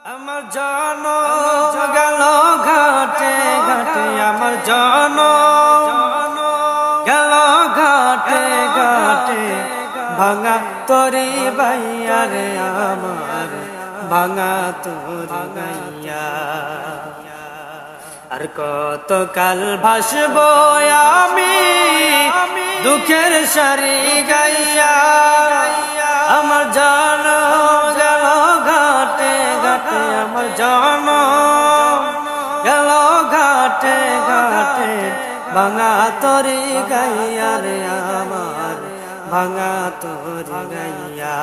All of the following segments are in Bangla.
আমার জান গেল ঘাটে ঘাটে, আমার জান গেল ঘাটে ঘাটে, ভাঙা তরি বাইয়া রে আমার, ভাঙা তরি বাইয়া। আর কত কাল ভাসবো আমি দুঃখের সারি গাইয়া, আমার জান গেল ঘাটে ঘাটে, আমার জান গেল ঘাটে ঘাটে, ভাঙা তরি গাইয়া রে আমার, ভাঙা তরি গাইয়া।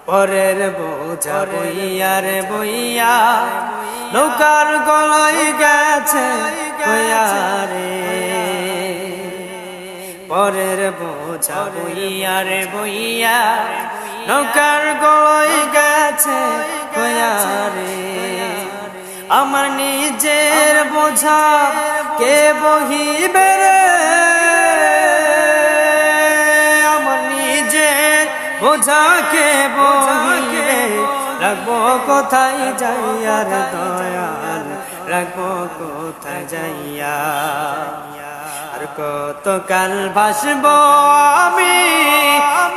পরের বোঝা বইয়া রে বইয়া, নৌকার গলায় গেছে বইয়া রে। পরের বোঝা বইয়া রে বইয়া, নৌকার গলায় গেছে বইয়া রে। আমার নিজের বোঝা কে বহিবে রে, আমার নিজের বোঝা কে বহিবে, রাখবো কোথায় যাইয়া রে দয়াল, রাখবো কোথায় যাইয়া। আর কত কাল ভাসবো আমি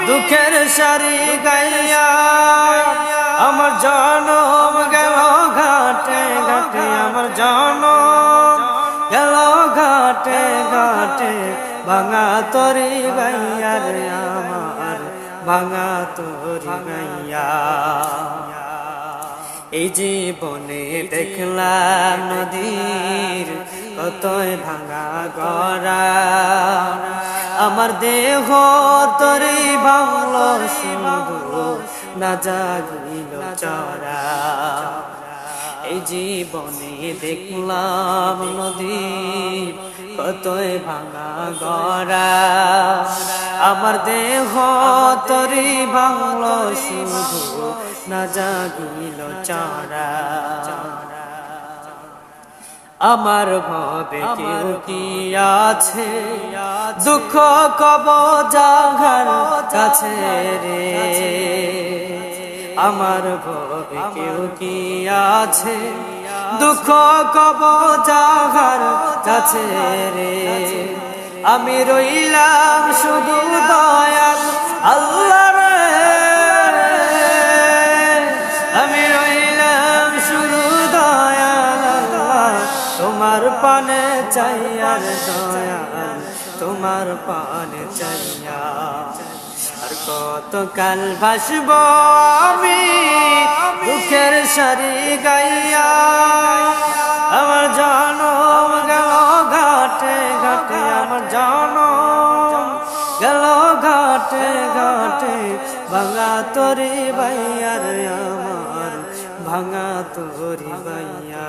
দুঃখের সারি গাইয়া, আমার জনম গেল ঘাটে ঘাটে, আমার জনম গেল ঘাটে ঘাটে, ভাঙা তরি গাইয়া রে আমার, ভাঙা তরি গাইয়া। এই জীবনে দেখলাম নদীর কতই ভাঙা গড়া, আমার দেহ তরি ভাঙল শুধু না জাগিল চরা। এই জীবনে দেখলাম নদীর কতই ভাঙা গড়া, আমার দেহ তরি ভাঙল শুধু না জাগিল চরা। আমার ভাবে কেউ কি আছে দুঃখ কব জাগার কাছে রে, আমার ভাবে কেউ কি আছে দুঃখ কব জাগার কাছে রে। আমি রইলাম শুধু দয়াল আল্লাহ রে, আমি রইলাম শুধু দয়াল আল্লাহ, তোমার পানে চাইয়ার দয়াল, তোমার পানে চাইয়া। আর কত কাল ভাসবো আমি দুঃখের সারি গাইয়া, আমার জনম গেল ঘাটে ঘাটে, আমার জনম গেল ঘাটে ঘাটে, ভাঙা তরি বাইয়া রে আমার, ভাঙা তরি বাইয়া।